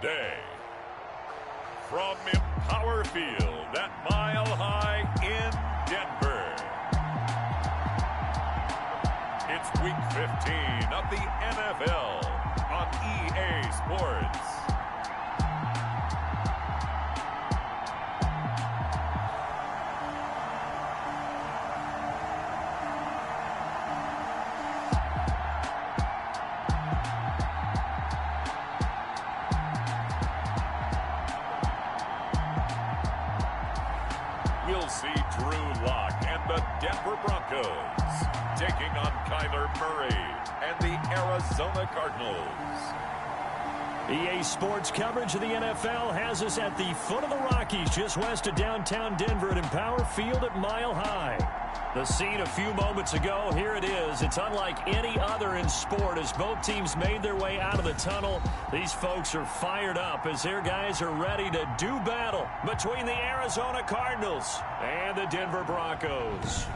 today. From Empower Field at Mile High in Denver. It's Week 15 of the NFL on EA Sports. We'll see Drew Lock and the Denver Broncos taking on Kyler Murray and the Arizona Cardinals. EA Sports coverage of the NFL has us at the foot of the Rockies, just west of downtown Denver at Empower Field at Mile High. The scene a few moments ago, here it is. It's unlike any other in sport as both teams made their way out of the tunnel. These folks are fired up as their guys are ready to do battle between the Arizona Cardinals and the Denver Broncos.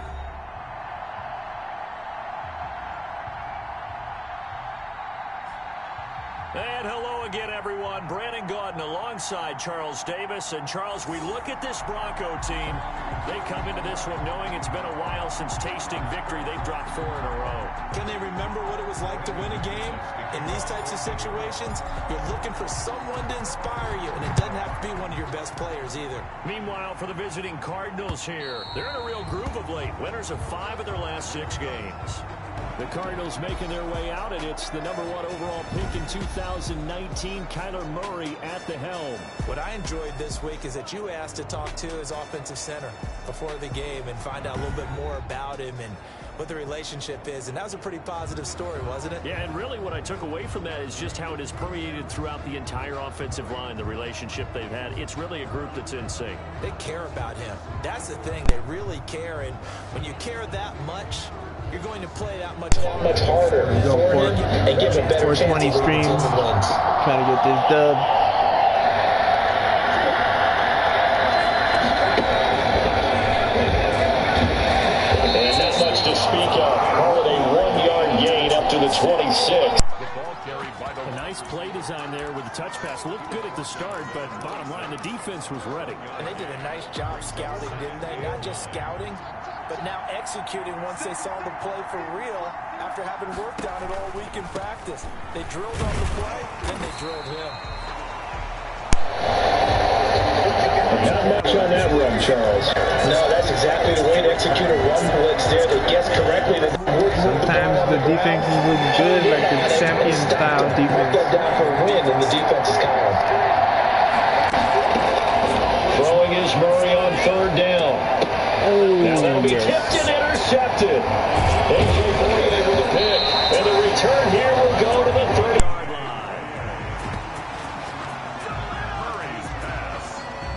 And hello again, everyone. Brandon Gaudin alongside Charles Davis. And, Charles, we look at this Bronco team. They come into this one knowing it's been a while since tasting victory. They've dropped 4 in a row. Can they remember what it was like to win a game? In these types of situations, you're looking for someone to inspire you, and it doesn't have to be one of your best players either. Meanwhile, for the visiting Cardinals here, they're in a real groove of late. Winners of 5 of their last 6 games. The Cardinals making their way out, and it's the #1 overall pick in 2019, Kyler Murray at the helm. What I enjoyed this week is that you asked to talk to his offensive center before the game and find out a little bit more about him and what the relationship is, and that was a pretty positive story, wasn't it? Yeah, and really what I took away from that is just how it has permeated throughout the entire offensive line, the relationship they've had. It's really a group that's in sync. They care about him. That's the thing. They really care, and when you care that much, you're going to play that much harder. Go for it. And give a better 420 stream. Trying to get this dub. And not much to speak of. Call it a 1-yard gain up to the 26. A nice play design there with the touch pass. Looked good at the start, but bottom line, the defense was ready. And they did a nice job scouting, didn't they? Not just scouting, but now executing once they saw the play for real after having worked on it all week in practice. They drilled on the play, then they drilled him. Not much on that run, Charles. No, that's exactly the way to execute a run blitz there. They guessed correctly. Sometimes the defense is looking good, like the champion-style defense. Go down for a win, and the defense is calm. Throwing is Murray on 3rd down. Now that'll be tipped and intercepted. A.J. Fournier with a pick. And the return here will go to the 30-yard line.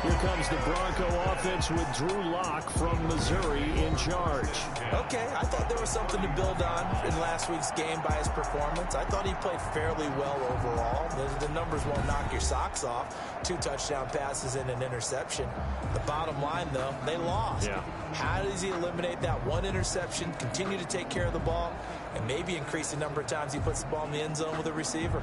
Here comes the Bronco offense with Drew Lock from Missouri in charge. Okay, I thought there was something to build on in last week's game by his performance. I thought he played fairly well overall. The numbers won't knock your socks off. 2 touchdown passes and an interception. The bottom line, though, they lost. Yeah. How does he eliminate that 1 interception, continue to take care of the ball, and maybe increase the number of times he puts the ball in the end zone with a receiver?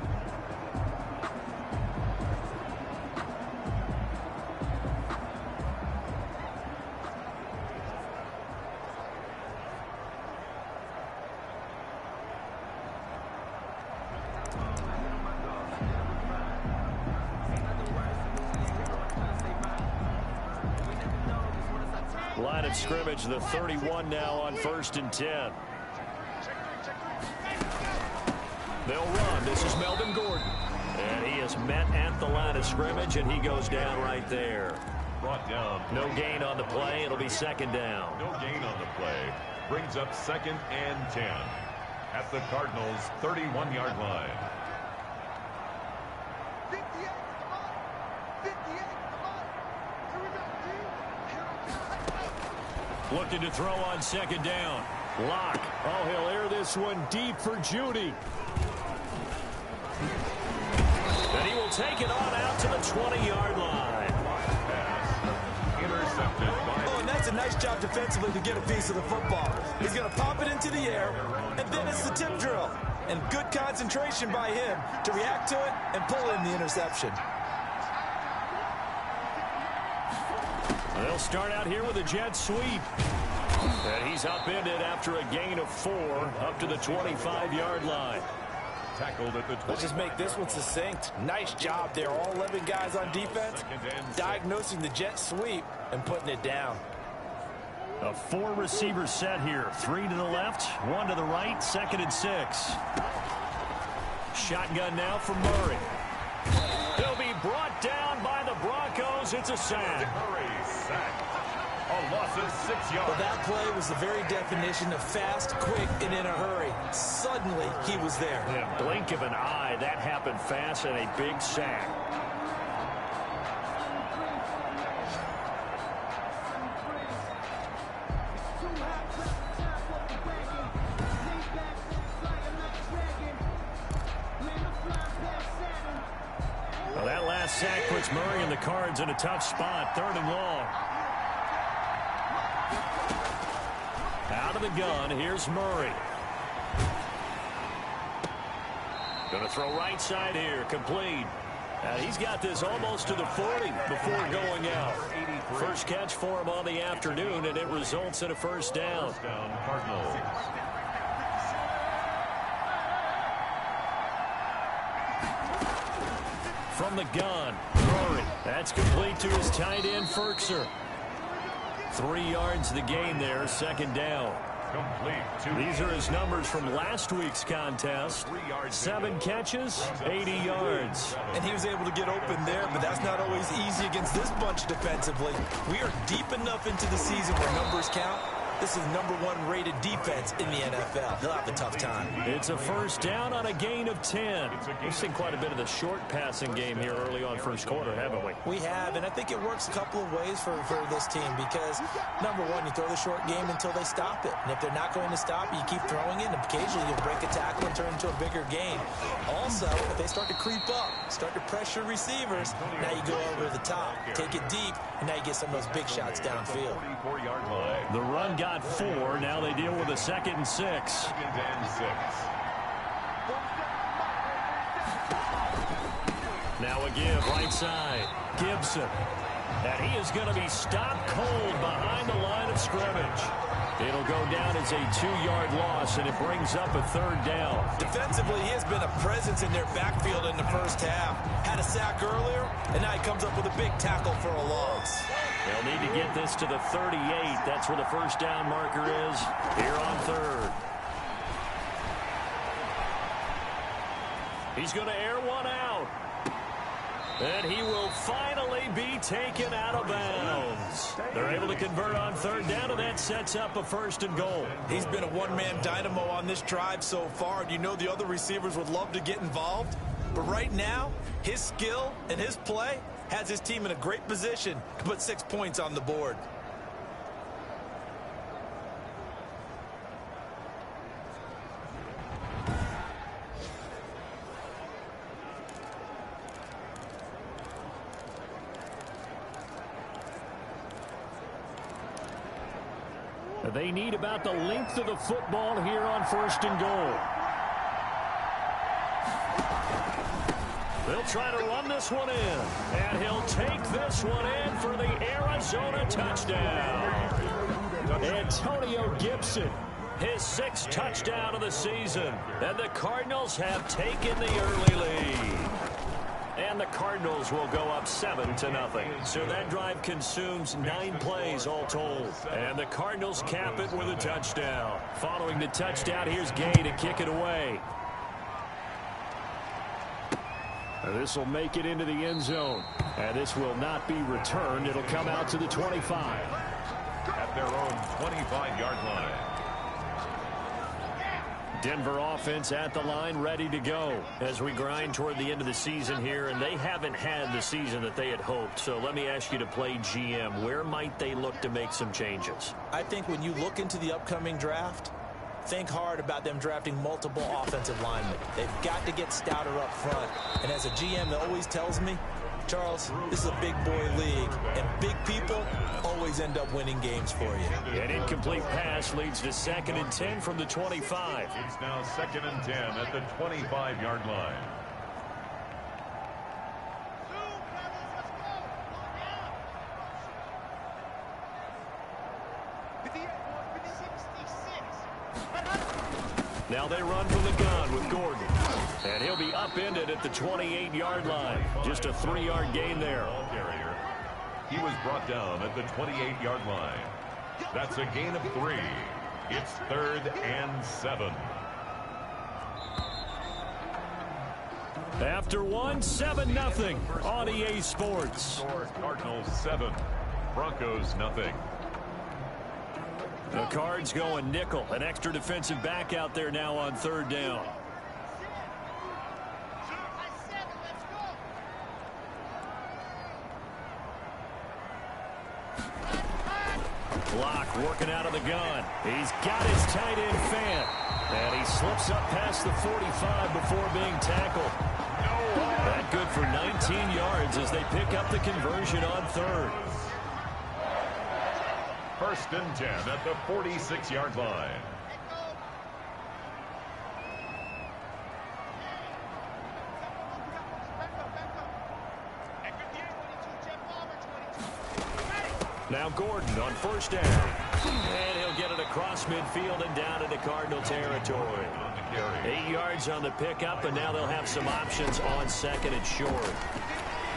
Line of scrimmage, the 31 now on 1st and 10. They'll run. This is Melvin Gordon. And he is met at the line of scrimmage, and he goes down right there. Brought down. No gain on the play. It'll be 2nd down. No gain on the play. Brings up 2nd and 10 at the Cardinals' 31-yard line. Looking to throw on 2nd down. Lock. Oh, he'll air this one deep for Judy. And he will take it on out to the 20-yard line. Pass intercepted by... Oh, and that's a nice job defensively to get a piece of the football. He's going to pop it into the air, and then it's the tip drill. and good concentration by him to react to it and pull in the interception. They'll start out here with a jet sweep. And he's upended after a gain of 4 up to the 25-yard line. Tackled at the 20. Let's just make this one succinct. Nice job there. All 11 guys on defense diagnosing the jet sweep and putting it down. A 4-receiver set here. 3 to the left, 1 to the right, 2nd and 6. Shotgun now from Murray. He'll be brought down by the Broncos. It's a sack. Murray sacked. A loss of 6 yards. Well, that play was the very definition of fast, quick, and in a hurry. Suddenly, he was there. Yeah, blink of an eye. That happened fast and a big sack. Well, that last sack puts Murray and the Cards in a tough spot. 3rd and long. Out of the gun, here's Murray. Going to throw right side here, complete. He's got this almost to the 40 before going out. First catch for him on the afternoon, and it results in a first down. First down, Cardinals. From the gun, Murray. That's complete to his tight end, Ferkser. 3 yards the gain there, 2nd down. Complete. These are his numbers from last week's contest. 7 catches, 80 yards. And he was able to get open there, but that's not always easy against this bunch defensively. We are deep enough into the season where numbers count. This is #1 rated defense in the NFL. They'll have a tough time. It's a first down on a gain of 10. We've seen quite a bit of the short passing game here early on first quarter, haven't we? We have, and I think it works a couple of ways for this team because, #1, you throw the short game until they stop it. And if they're not going to stop it, you keep throwing it, and occasionally you'll break a tackle and turn into a bigger gain. Also, if they start to creep up, start to pressure receivers, now you go over the top, take it deep, and now you get some of those big shots downfield. 44-yard line. The run got 4. Now they deal with a 2nd and 6. 2nd and 6. Now again, right side, Gibson. And he is going to be stopped cold behind the line of scrimmage. It'll go down as a 2-yard loss, and it brings up a 3rd down. Defensively, he has been a presence in their backfield in the first half. Had a sack earlier, and now he comes up with a big tackle for a loss. They'll need to get this to the 38. That's where the first down marker is here on 3rd. He's going to air one out. And he will finally be taken out of bounds. They're able to convert on 3rd down, and that sets up a 1st and goal. He's been a one-man dynamo on this drive so far, and you know the other receivers would love to get involved. But right now, his skill and his play has his team in a great position to put 6 points on the board. They need about the length of the football here on 1st and goal. They'll try to run this one in, and he'll take this one in for the Arizona touchdown. Antonio Gibson, his 6th touchdown of the season, and the Cardinals have taken the early lead. And the Cardinals will go up 7-0. So that drive consumes 9 plays all told. And the Cardinals cap it with a touchdown. Following the touchdown, here's Gay to kick it away. This will make it into the end zone. And this will not be returned. It'll come out to the 25. At their own 25-yard line. Denver offense at the line, ready to go as we grind toward the end of the season here, and they haven't had the season that they had hoped. So let me ask you to play GM. Where might they look to make some changes? I think when you look into the upcoming draft, think hard about them drafting multiple offensive linemen. They've got to get stouter up front. And as a GM that always tells me, Charles, this is a big boy league, and big people always end up winning games for you. An incomplete pass leads to 2nd and 10 from the 25. It's now 2nd and 10 at the 25-yard line. Now they run from the gun with Gordon. And he'll be upended at the 28-yard line. Just a 3-yard gain there. He was brought down at the 28-yard line. That's a gain of 3. It's 3rd and 7. After 7-0 on EA Sports. Cardinals 7, Broncos nothing. The Cards going nickel. An extra defensive back out there now on 3rd down. Block working out of the gun. He's got his tight end fan. And he slips up past the 45 before being tackled. That good for 19 yards as they pick up the conversion on 3rd. 1st and 10 at the 46-yard line. Now Gordon on 1st down. And he'll get it across midfield and down into Cardinal territory. 8 yards on the pickup, and now they'll have some options on 2nd and short.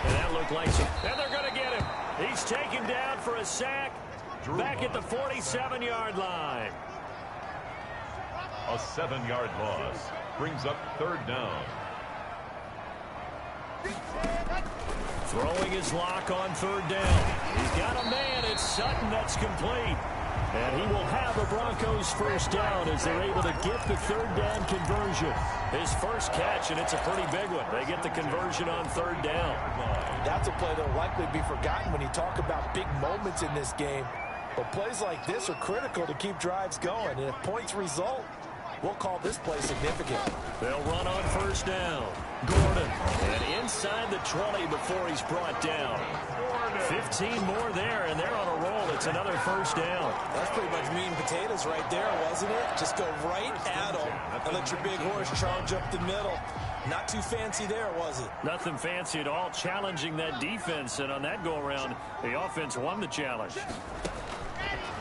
And that looked like some... And they're going to get him. He's taken down for a sack. Back at the 47-yard line. A 7-yard loss brings up 3rd down. Throwing his lock on 3rd down. He's got a man. It's Sutton. That's complete. And he will have the Broncos 1st down as they're able to get the 3rd down conversion. His first catch, and it's a pretty big one. They get the conversion on 3rd down. That's a play that will likely be forgotten when you talk about big moments in this game. But plays like this are critical to keep drives going. And if points result, we'll call this play significant. They'll run on 1st down. Gordon. And inside the 20 before he's brought down. 15 more there, and they're on a roll. It's another 1st down. That's pretty much meat and potatoes right there, wasn't it? Just go right at them and let your big horse charge up the middle. Not too fancy there, was it? Nothing fancy at all. Challenging that defense, and on that go-around, the offense won the challenge.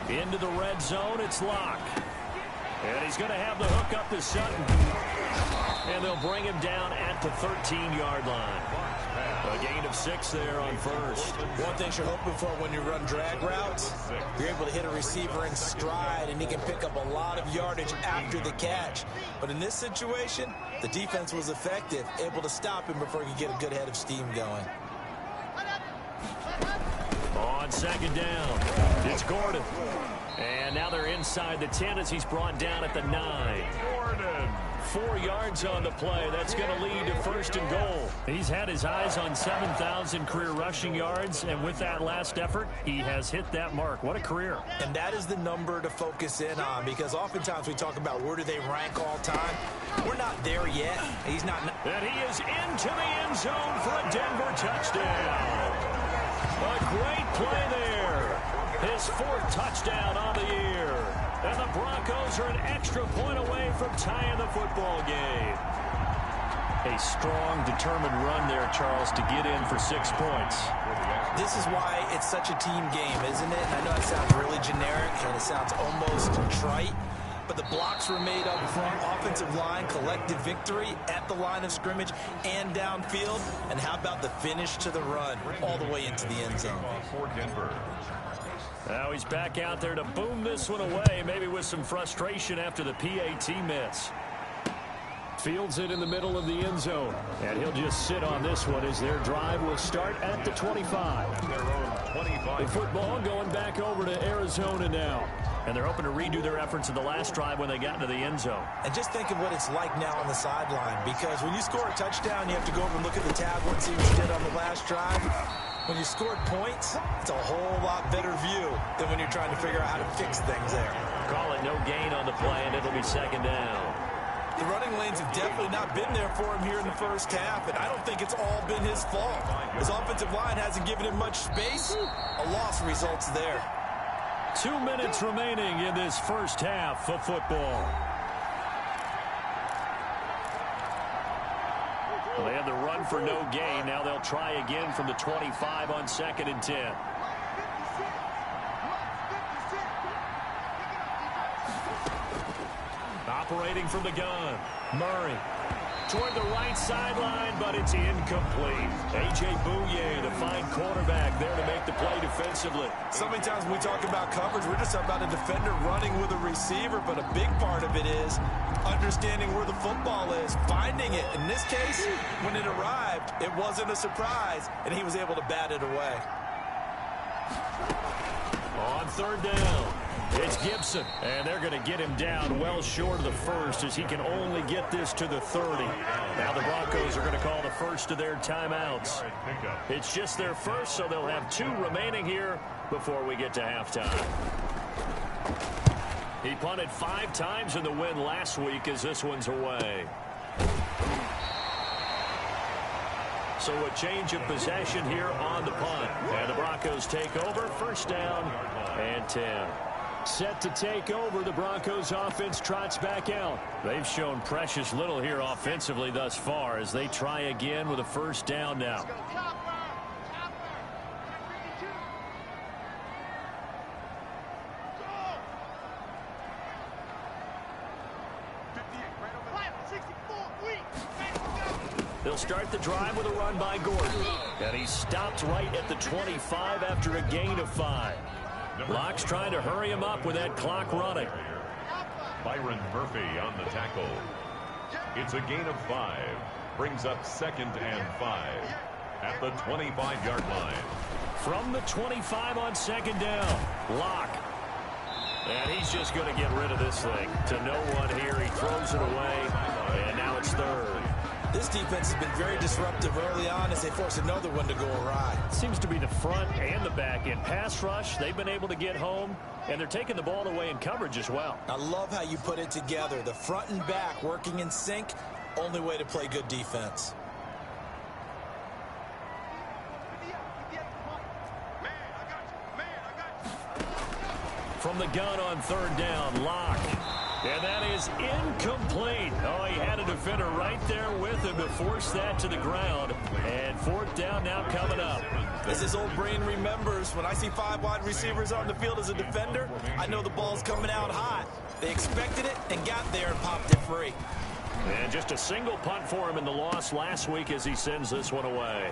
Into the red zone, it's Locke. And he's going to have the hook up to Sutton. And they'll bring him down at the 13-yard line. A gain of 6 there on 1st. One thing you're hoping for when you run drag routes, you're able to hit a receiver in stride, and he can pick up a lot of yardage after the catch. But in this situation, the defense was effective, able to stop him before he could get a good head of steam going. On 2nd down, it's Gordon. And now they're inside the 10 as he's brought down at the 9. Gordon. 4 yards on the play. That's going to lead to 1st and goal. He's had his eyes on 7,000 career rushing yards, and with that last effort, he has hit that mark. What a career. And that is the number to focus in on, because oftentimes we talk about where do they rank all time. We're not there yet. He's not. And he is into the end zone for a Denver touchdown. A great play there. His 4th touchdown on the year. And the Broncos are an extra point away from tying the football game. A strong, determined run there, Charles, to get in for 6 points. This is why it's such a team game, isn't it? And I know it sounds really generic and it sounds almost trite, but the blocks were made up front, offensive line, collective victory at the line of scrimmage and downfield. And how about the finish to the run all the way into the end zone? For Denver. Now he's back out there to boom this one away, maybe with some frustration after the PAT miss. Fields it in the middle of the end zone, and he'll just sit on this one as their drive will start at the 25. Their own 25. The football going back over to Arizona now. And they're hoping to redo their efforts in the last drive when they got into the end zone. And just think of what it's like now on the sideline, because when you score a touchdown, you have to go over and look at the tablet and see what you did on the last drive. When you scored points, it's a whole lot better view than when you're trying to figure out how to fix things there. Call it no gain on the play, and it'll be 2nd down. The running lanes have definitely not been there for him here in the first half, and I don't think it's all been his fault. His offensive line hasn't given him much space. A loss results there. 2 minutes remaining in this first half of football. Well, they had the run for no gain. Now they'll try again from the 25 on 2nd and 10. Operating from the gun. Murray toward the right sideline, but it's incomplete. A.J. Bouye, the fine quarterback, there to make the play defensively. So many times when we talk about coverage, we're just talking about a defender running with a receiver, but a big part of it is understanding where the football is, finding it. In this case, when it arrived, it wasn't a surprise, and he was able to bat it away. On 3rd down, it's Gibson, and they're going to get him down well short of the first as he can only get this to the 30. Now the Broncos are going to call the first of their timeouts. It's just their first, so they'll have 2 remaining here before we get to halftime. He punted 5 times in the win last week as this one's away. So a change of possession here on the punt. And the Broncos take over, 1st down and 10. Set to take over, the Broncos offense trots back out. They've shown precious little here offensively thus far as they try again with a 1st down now. They'll start the drive with a run by Gordon. And he stopped right at the 25 after a gain of 5. Locke's trying to hurry him up with that clock running. Byron Murphy on the tackle. It's a gain of 5. Brings up 2nd and 5 at the 25-yard line. From the 25 on 2nd down, Locke. And he's just going to get rid of this thing. To no one here, he throws it away, and now it's 3rd. This defense has been very disruptive early on as they force another one to go awry. Seems to be the front and the back end. Pass rush, they've been able to get home, and they're taking the ball away in coverage as well. I love how you put it together. The front and back working in sync, only way to play good defense. From the gun on 3rd down, Locke. And that is incomplete. Oh, he had a defender right there with him to force that to the ground. And 4th down now coming up. As his old brain remembers, when I see 5 wide receivers on the field as a defender, I know the ball's coming out hot. They expected it and got there and popped it free. And just a single punt for him in the loss last week as he sends this one away.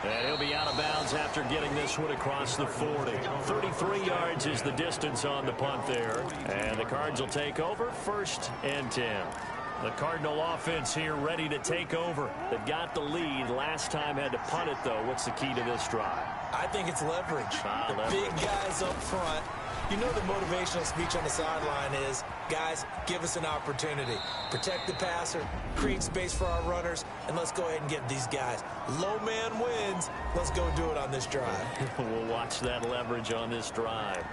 And he'll be out of bounds after getting this one across the 40. 33 yards is the distance on the punt there. And the Cards will take over, 1st and 10. The Cardinal offense here ready to take over. They've got the lead. Last time had to punt it, though. What's the key to this drive? I think it's leverage. Big guys up front. You know the motivational speech on the sideline is, guys, give us an opportunity. Protect the passer, create space for our runners, and let's go ahead and get these guys. Low man wins. Let's go do it on this drive. We'll watch that leverage on this drive.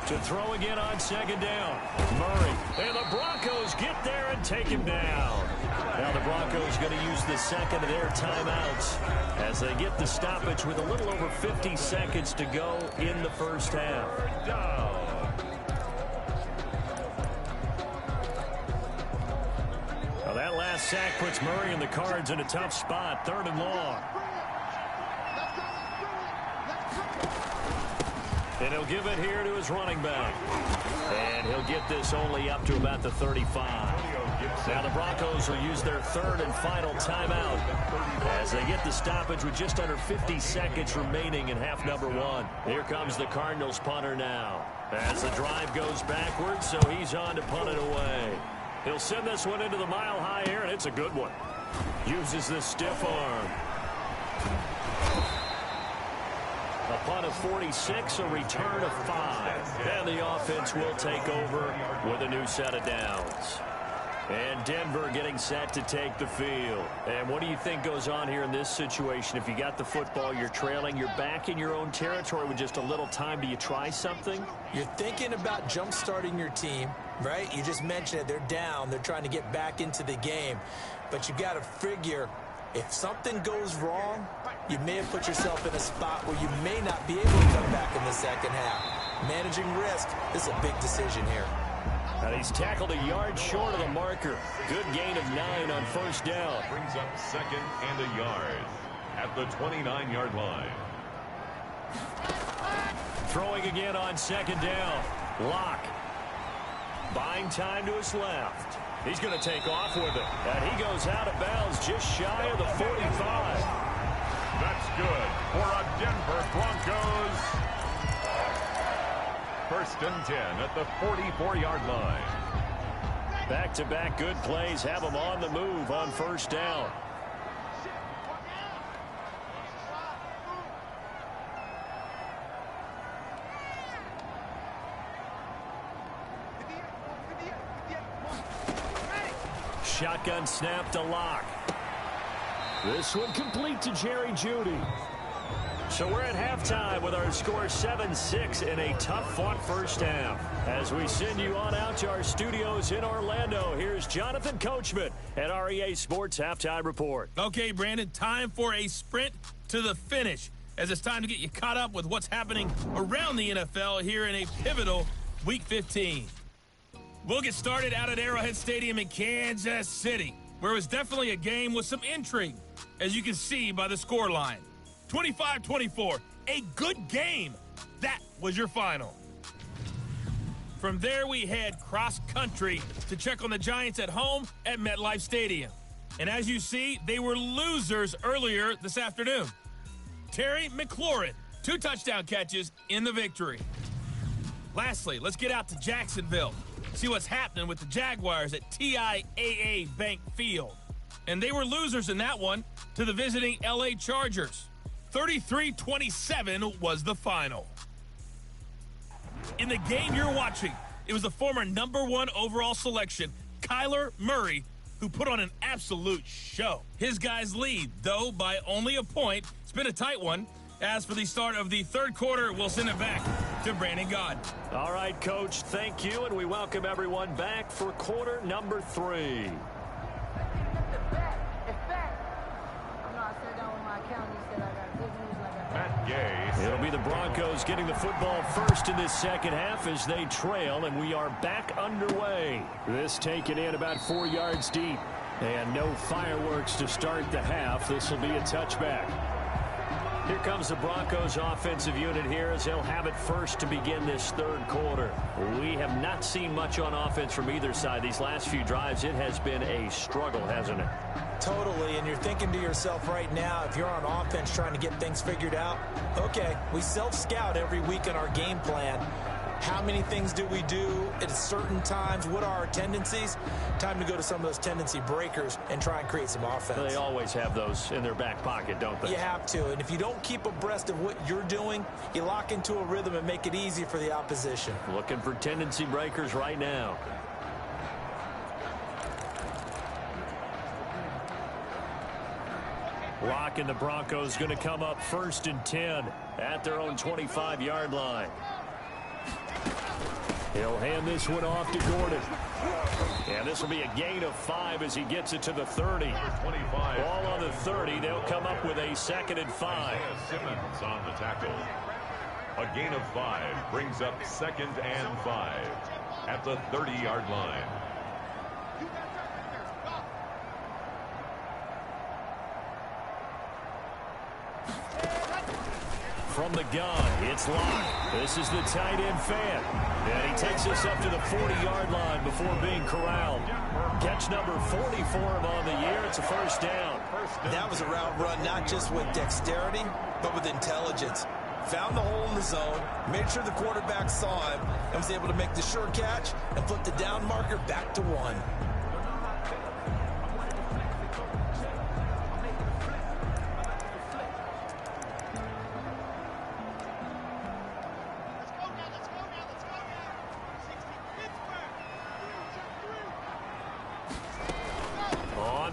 To throw again on 2nd down. Murray. And the Broncos get there and take him down. Now the Broncos going to use the 2nd of their timeouts as they get the stoppage with a little over 50 seconds to go in the first half. Now that last sack puts Murray and the Cards in a tough spot. 3rd and long. And he'll give it here to his running back. And he'll get this only up to about the 35. Now the Broncos will use their 3rd and final timeout as they get the stoppage with just under 50 seconds remaining in half number 1. Here comes the Cardinals punter now as the drive goes backwards, so he's on to punt it away. He'll send this one into the mile-high air, and it's a good one. Uses this stiff arm. A punt of 46, a return of 5. And the offense will take over with a new set of downs. And Denver getting set to take the field. And what do you think goes on here in this situation? If you got the football, you're trailing, you're back in your own territory with just a little time. Do you try something? You're thinking about jump-starting your team, right? You just mentioned it. They're down. They're trying to get back into the game. But you got to figure, if something goes wrong, you may have put yourself in a spot where you may not be able to come back in the second half. Managing risk, this is a big decision here. And he's tackled a yard short of the marker. Good gain of 9 on first down. Brings up 2nd and a yard at the 29-yard line. Throwing again on 2nd down. Locke. Buying time to his left. He's going to take off with it. And he goes out of bounds just shy of the 45. That's good for a Denver Broncos. 1st and 10 at the 44-yard line. Back-to-back good plays have him on the move on first down. Shotgun snap to Locke. This one complete to Jerry Jeudy. So we're at halftime with our score 7-6 in a tough-fought first half. As we send you on out to our studios in Orlando, here's Jonathan Coachman at REA Sports Halftime Report. Okay, Brandon, time for a sprint to the finish, as it's time to get you caught up with what's happening around the NFL here in a pivotal Week 15. We'll get started out at Arrowhead Stadium in Kansas City, where it was definitely a game with some intrigue, as you can see by the scoreline. 25-24, a good game. That was your final. From there, we head cross-country to check on the Giants at home at MetLife Stadium. And as you see, they were losers earlier this afternoon. Terry McLaurin, 2 touchdown catches in the victory. Lastly, let's get out to Jacksonville, see what's happening with the Jaguars at TIAA Bank Field. And they were losers in that one to the visiting LA Chargers. 33-27 was the final. In the game you're watching, it was the former #1 overall selection, Kyler Murray, who put on an absolute show. His guys lead, though, by only a point. It's been a tight one. As for the start of the third quarter, we'll send it back to Brandon Gaudin. All right, Coach, thank you, and we welcome everyone back for quarter number 3. It'll be the Broncos getting the football first in this second half as they trail, and we are back underway. This taken in about 4 yards deep, and no fireworks to start the half. This will be a touchback. Here comes the Broncos offensive unit here as they'll have it first to begin this third quarter. We have not seen much on offense from either side. These last few drives, it has been a struggle, hasn't it? Totally, and you're thinking to yourself right now, if you're on offense trying to get things figured out, okay, we self-scout every week in our game plan. How many things do we do at certain times? What are our tendencies? Time to go to some of those tendency breakers and try and create some offense. They always have those in their back pocket, don't they? You have to, and if you don't keep abreast of what you're doing, you lock into a rhythm and make it easy for the opposition. Looking for tendency breakers right now. Locke and the Broncos going to come up 1st and 10 at their own 25-yard line. He'll hand this one off to Gordon. And this will be a gain of 5 as he gets it to the 30. Ball on the 30. They'll come up with a 2nd and 5. Simmons on the tackle. A gain of 5 brings up 2nd and 5 at the 30-yard line. From the gun, it's Locke. This is the tight end fan. And he takes us up to the 40-yard line before being corralled. Catch number 40 for him on the year. It's a first down. That was a route run not just with dexterity, but with intelligence. Found the hole in the zone, made sure the quarterback saw him, and was able to make the sure catch and flip the down marker back to 1.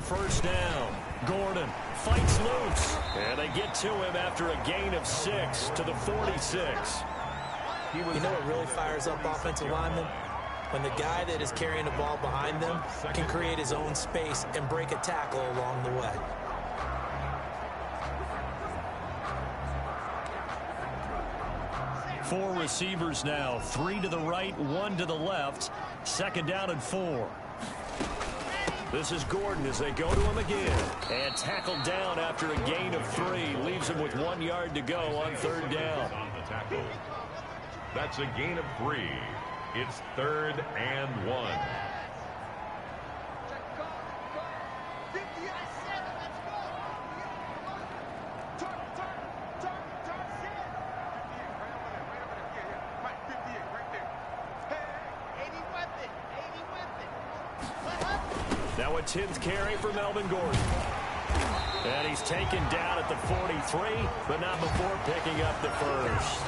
first down. Gordon fights loose. And they get to him after a gain of 6 to the 46. You know what really fires up offensive linemen? When the guy that is carrying the ball behind them can create his own space and break a tackle along the way. Four receivers now, 3 to the right, 1 to the left. Second down and 4. This is Gordon as they go to him again. And tackled down after a gain of 3. Leaves him with 1 yard to go on third down. On the tackle. That's a gain of 3. It's 3rd and 1. Now a 10th carry for Melvin Gordon. And he's taken down at the 43, but not before picking up the first.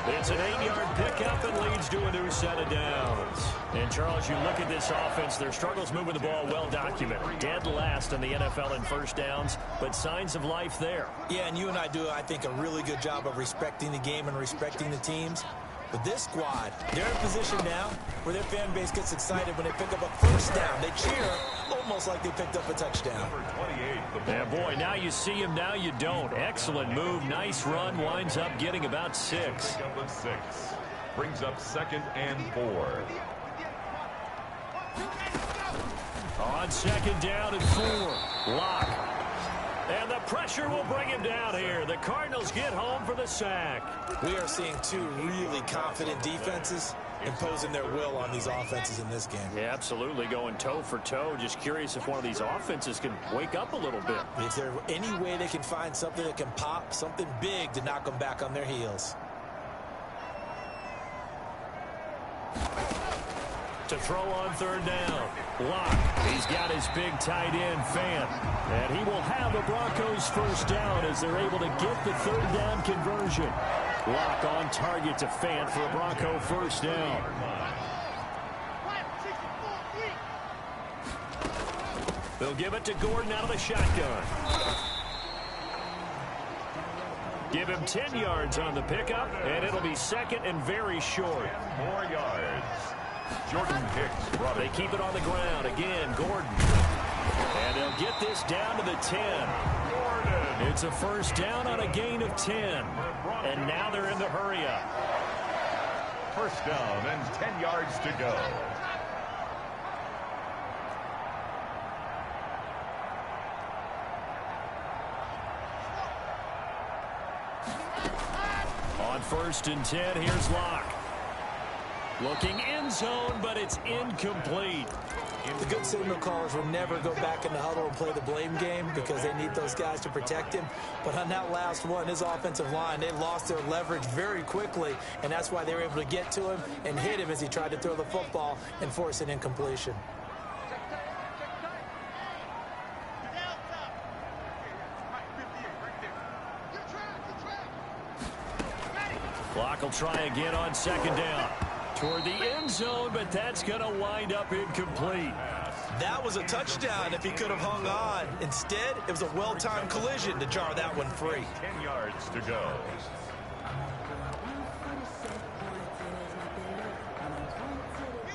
It's an 8-yard pickup and leads to a new set of downs. And, Charles, you look at this offense, their struggles moving the ball well documented. Dead last in the NFL in first downs, but signs of life there. Yeah, and you and I do, I think, a really good job of respecting the game and respecting the teams. But this squad, they're in position now where their fan base gets excited when they pick up a first down. They cheer almost like they picked up a touchdown. Yeah, boy, now you see him, now you don't. Excellent move, nice run, winds up getting about 6. Brings up 2nd and 4. On 2nd down and 4. Lock. And the pressure will bring him down here. The Cardinals get home for the sack. We are seeing two really confident defenses imposing their will on these offenses in this game. Yeah, absolutely, going toe for toe. Just curious if one of these offenses can wake up a little bit. Is there any way they can find something that can pop, something big to knock them back on their heels? To throw on third down. Lock. He's got his big tight end, Fant. And he will have a Broncos first down as they're able to get the third down conversion. Lock on target to Fant for a Bronco first down. They'll give it to Gordon out of the shotgun. Give him 10 yards on the pickup, and it'll be 2nd and very short. 4 yards. Jordan Hicks brought it. They keep it on the ground. Again, Gordon. And they'll get this down to the 10. Gordon. It's a first down on a gain of 10. And now they're in the hurry up. First down and 10 yards to go. On 1st and 10, here's Lock. Looking end zone, but it's incomplete. The good signal callers will never go back in the huddle and play the blame game because they need those guys to protect him. But on that last one, his offensive line, they lost their leverage very quickly, and that's why they were able to get to him and hit him as he tried to throw the football and force an incompletion. Lock will try again on 2nd down. Toward the end zone, but that's going to wind up incomplete. That was a touchdown if he could have hung on. Instead, it was a well-timed collision to jar that one free. 10 yards to go.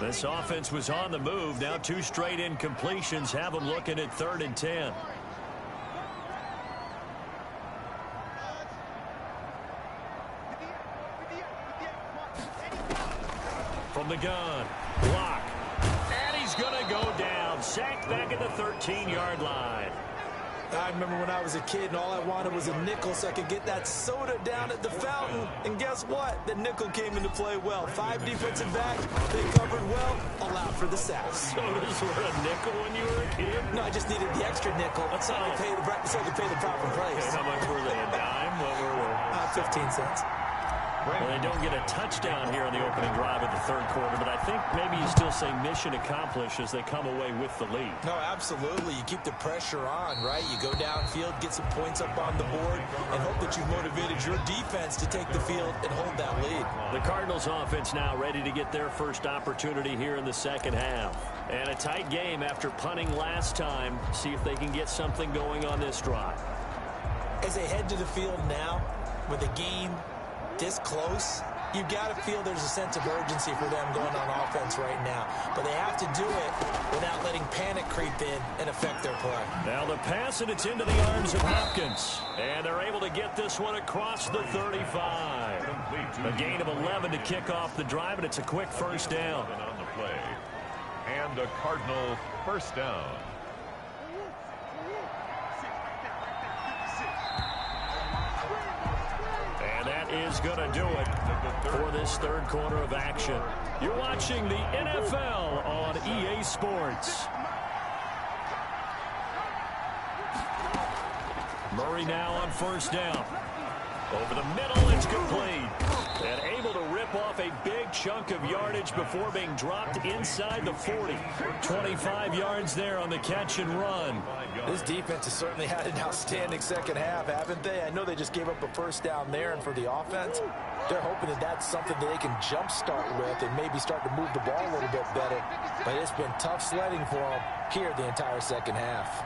This offense was on the move. Now 2 straight incompletions have them looking at 3rd and 10. From the gun, Lock. And he's going to go down. Sacked back at the 13-yard line. I remember when I was a kid and all I wanted was a nickel so I could get that soda down at the fountain. And guess what? The nickel came into play well. 5 defensive backs, they covered well, allowed for the sacks. Sodas were a nickel when you were a kid? No, I just needed the extra nickel so I could pay the proper price. Okay, how much were they? A dime? What were they? 15 cents. Well, they don't get a touchdown here on the opening drive of the third quarter, but I think maybe you still say mission accomplished as they come away with the lead. No, absolutely. You keep the pressure on, right? You go downfield, get some points up on the board, and hope that you've motivated your defense to take the field and hold that lead. The Cardinals offense now ready to get their first opportunity here in the second half. And a tight game after punting last time. See if they can get something going on this drive. As they head to the field now, with a game this close, you've got to feel there's a sense of urgency for them going on offense right now. But they have to do it without letting panic creep in and affect their play. Now the pass, and it's into the arms of Hopkins. And they're able to get this one across the 35. A gain of 11 to kick off the drive, and it's a quick first down. On the play. And a Cardinal first down. Is going to do it for this third quarter of action. You're watching the NFL on EA Sports. Murray now on first down. Over the middle, it's complete. And able to rip off a big chunk of yardage before being dropped inside the 40. 25 yards there on the catch and run. This defense has certainly had an outstanding second half, haven't they? I know they just gave up a first down there, and for the offense, they're hoping that that's something that they can jumpstart with and maybe start to move the ball a little bit better. But it's been tough sledding for them here the entire second half.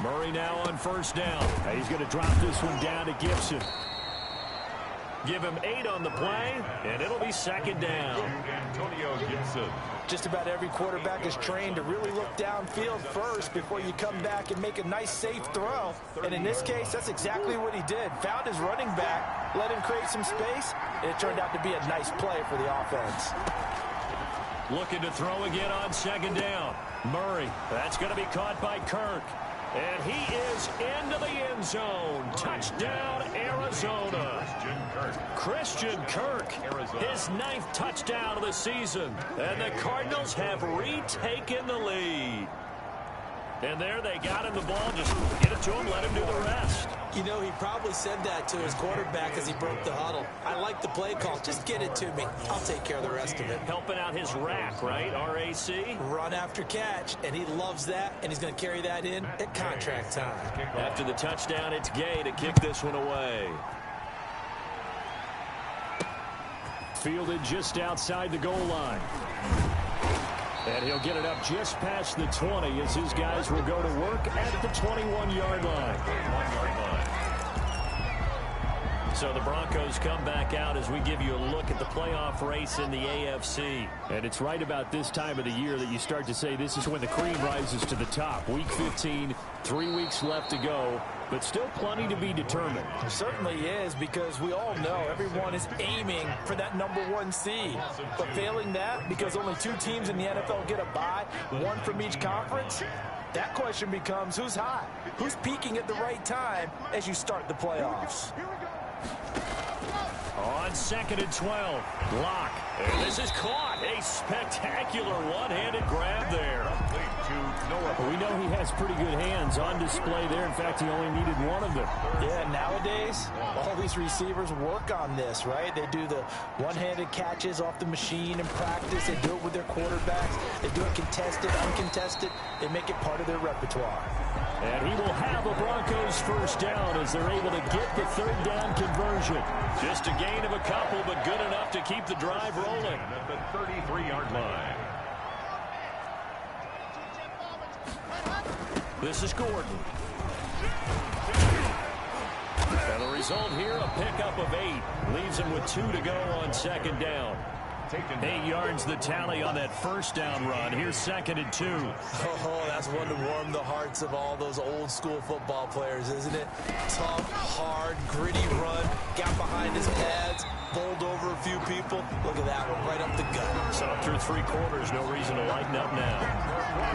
Murray now on first down. He's going to drop this one down to Gibson. Give him 8 on the play, and it'll be second down. Antonio Gibson. Just about every quarterback is trained to really look downfield first before you come back and make a nice, safe throw. And in this case, that's exactly what he did. Found his running back, let him create some space, and it turned out to be a nice play for the offense. Looking to throw again on second down. Murray, that's going to be caught by Kirk. And he is into the end zone. Touchdown, Arizona. Christian Kirk, his 9th touchdown of the season. And the Cardinals have retaken the lead. And there they got him the ball. Just get it to him, let him do the rest. You know, he probably said that to his quarterback as he broke the huddle. I like the play call. Just get it to me. I'll take care of the rest of it. Helping out his rack, right? RAC? Run after catch, and he loves that, and he's going to carry that in at contract time. After the touchdown, it's Gay to kick this one away. Fielded just outside the goal line. And he'll get it up just past the 20 as his guys will go to work at the 21-yard line. So the Broncos come back out as we give you a look at the playoff race in the AFC. And it's right about this time of the year that you start to say this is when the cream rises to the top. Week 15, 3 weeks left to go, but still plenty to be determined. It certainly is, because we all know everyone is aiming for that #1 seed. But failing that, because only 2 teams in the NFL get a bye, 1 from each conference, that question becomes who's hot? Who's peaking at the right time as you start the playoffs? On 2nd and 12, Lock. And this is caught. A spectacular one-handed grab there. We know he has pretty good hands on display there. In fact, he only needed 1 of them. Yeah, nowadays, all these receivers work on this, right? They do the one-handed catches off the machine in practice. They do it with their quarterbacks. They do it contested, uncontested. They make it part of their repertoire. And he will have a Broncos first down as they're able to get the 3rd down conversion. Just a gain of a couple, but good enough to keep the drive rolling. At the 33-yard line. This is Gordon. And the result here, a pickup of 8. Leaves him with 2 to go on 2nd down. 8 yards the tally on that first down run. Here's 2nd and 2. Oh, that's one to warm the hearts of all those old school football players, isn't it? Tough, hard, gritty run. Got behind his pads, bowled over a few people. Look at that one, right up the gut. So through 3 quarters, no reason to lighten up now.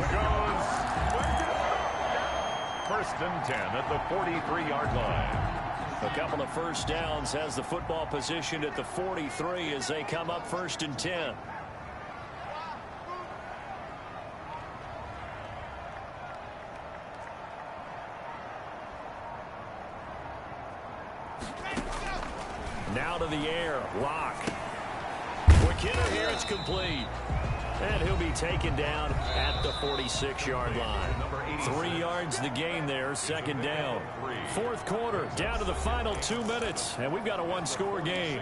Broncos. 1st and 10 at the 43-yard line. A couple of first downs has the football positioned at the 43 as they come up 1st and 10. out of the air. Lock. Quick hitter here. It's complete. And he'll be taken down at the 46-yard line. 3 yards the gain there, second down. Fourth quarter, down to the final 2 minutes, and we've got a one-score game.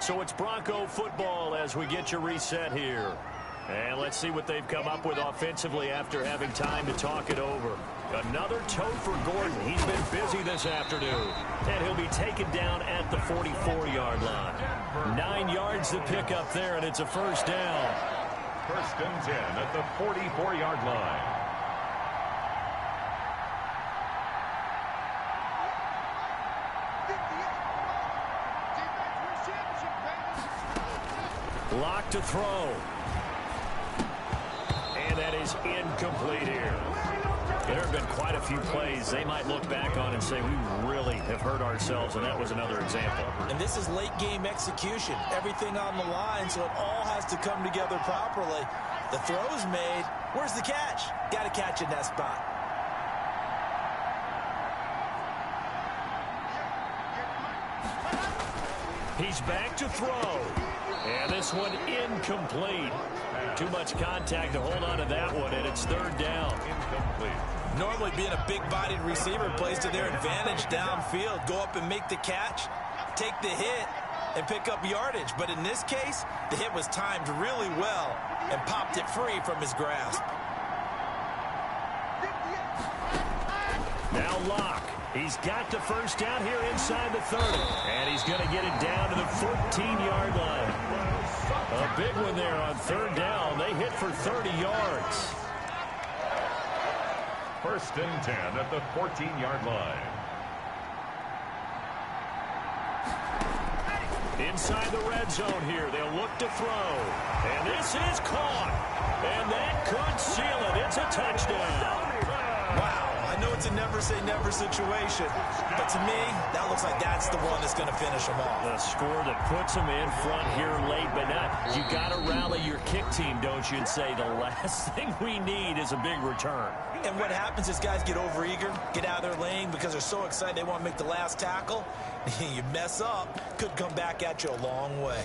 So it's Bronco football as we get you reset here. And let's see what they've come up with offensively after having time to talk it over. Another toe for Gordon. He's been busy this afternoon. And he'll be taken down at the 44-yard line. 9 yards to pick up there, and it's a first down. First and 10 at the 44-yard line. Lock to throw. And that is incomplete here. There have been quite a few plays they might look back on and say, we really have hurt ourselves, and that was another example. And this is late-game execution. Everything on the line, so it all has to come together properly. The throw's made. Where's the catch? Got to catch in that spot. He's back to throw. And this one incomplete. Too much contact to hold on to that one, and it's third down. Incomplete. Normally being a big-bodied receiver plays to their advantage downfield. Go up and make the catch, take the hit, and pick up yardage. But in this case, the hit was timed really well and popped it free from his grasp. Now Locke. He's got the first down here inside the 30. And he's going to get it down to the 14-yard line. A big one there on third down. They hit for 30 yards. First and 10 at the 14-yard line. Inside the red zone here. They'll look to throw. And this is caught. And that could seal it. It's a touchdown. Wow. I know it's a never-say-never situation, but to me, that looks like that's the one that's going to finish them off. The score that puts them in front here late, but not. You got to rally your kick team, don't you, and say the last thing we need is a big return. And what happens is guys get overeager, get out of their lane because they're so excited they want to make the last tackle. You mess up, could come back at you a long way.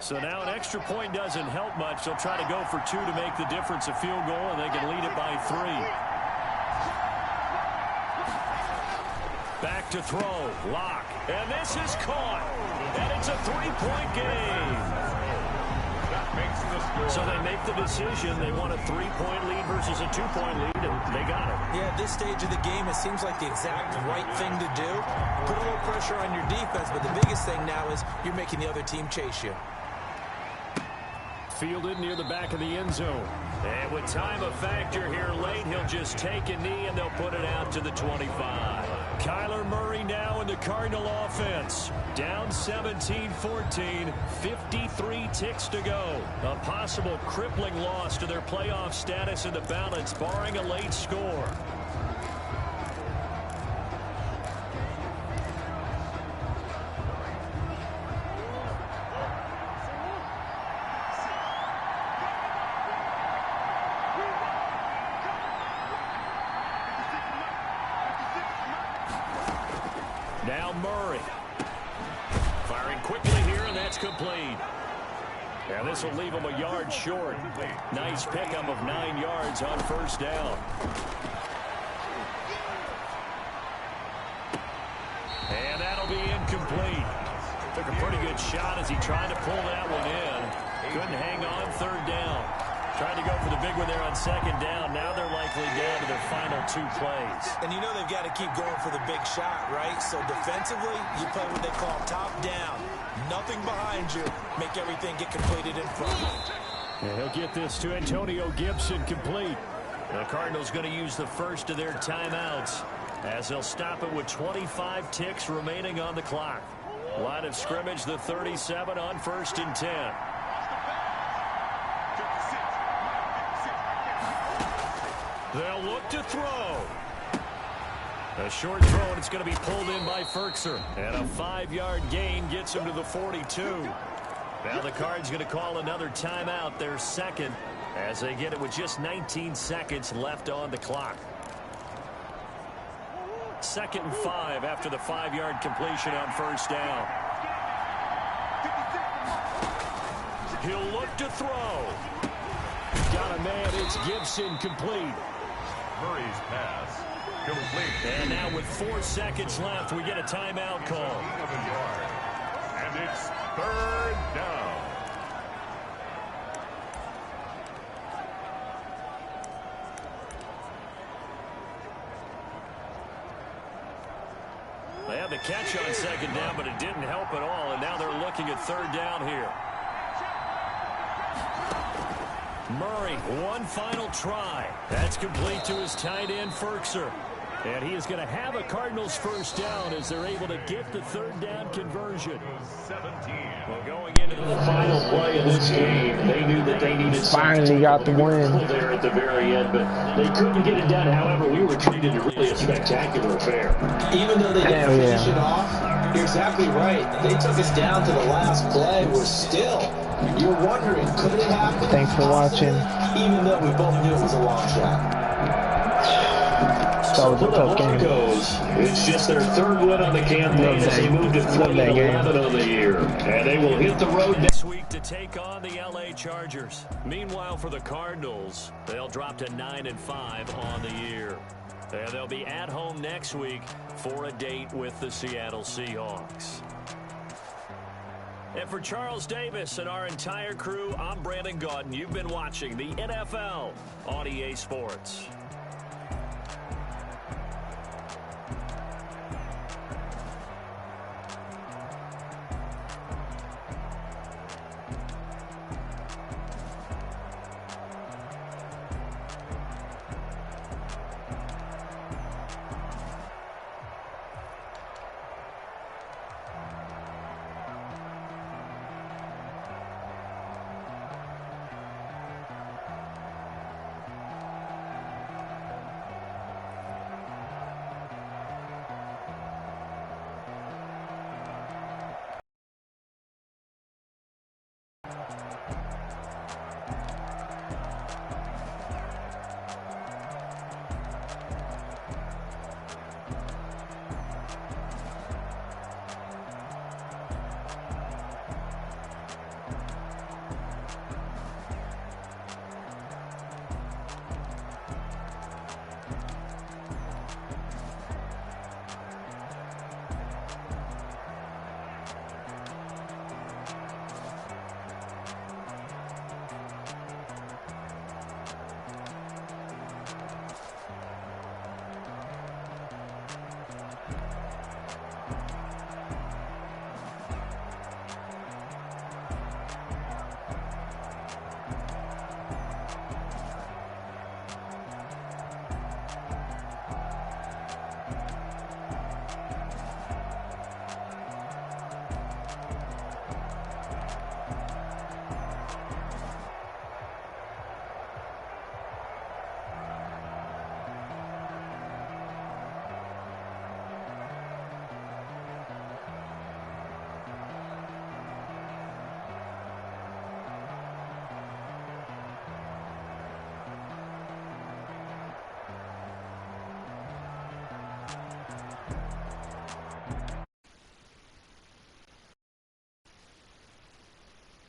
So now an extra point doesn't help much. They'll try to go for 2 to make the difference a field goal, and they can lead it by 3. Back to throw. Lock. And this is caught. And it's a 3-point game. That makes the score. So they make the decision. They want a 3-point lead versus a 2-point lead, and they got it. Yeah, at this stage of the game, it seems like the exact right thing to do. Put a little pressure on your defense, but the biggest thing now is you're making the other team chase you. Fielded near the back of the end zone. And with time a factor here late, he'll just take a knee and they'll put it out to the 25. Kyler Murray now in the Cardinal offense. Down 17-14, 53 ticks to go. A possible crippling loss to their playoff status in the balance, barring a late score. Now Murray. Firing quickly here, and that's complete. And this will leave him a yard short. Nice pickup of 9 yards on first down. And that'll be incomplete. Took a pretty good shot as he tried to pull that one in. Couldn't hang on third down. Tried to go for the big one there on second down. Now they're likely down to their final 2 plays. And you know they've got to keep going for the big shot, right? So defensively, you play what they call top down. Nothing behind you. Make everything get completed in front. And he'll get this to Antonio Gibson complete. The Cardinals going to use the first of their timeouts as they'll stop it with 25 ticks remaining on the clock. Line of scrimmage, the 37 on first and 10. They'll look to throw. A short throw, and it's going to be pulled in by Ferkser. And a 5-yard gain gets him to the 42. Now the Cards going to call another timeout, their second, as they get it with just 19 seconds left on the clock. 2nd and 5 after the 5-yard completion on first down. He'll look to throw. Got a man. It's Gibson complete. Murray's pass complete. And now with 4 seconds left, we get a timeout call. And it's 3rd down. They had the catch on 2nd down, but it didn't help at all. And now they're looking at 3rd down here. Murray, one final try. That's complete to his tight end, Ferkser. And he is going to have a Cardinals first down as they're able to get the 3rd down conversion. 17. Well, going into the final play of this game, they knew that they needed finally got the win there at the very end, but they couldn't get it done. However, we were treated to really a spectacular affair. Even though they didn't finish it off, you're exactly right. They took us down to the last play. We're still, you're wondering, could it happen? Thanks for watching. Even though we both knew it was a long shot. That was a tough game. Broncos, it's just their 3rd win on the campaign as they moved to 3-11 on the year. And they will hit the road next week to take on the LA Chargers. Meanwhile, for the Cardinals, they'll drop to 9-5 on the year. And they'll be at home next week for a date with the Seattle Seahawks. And for Charles Davis and our entire crew, I'm Brandon Gaudin. You've been watching the NFL on EA Sports.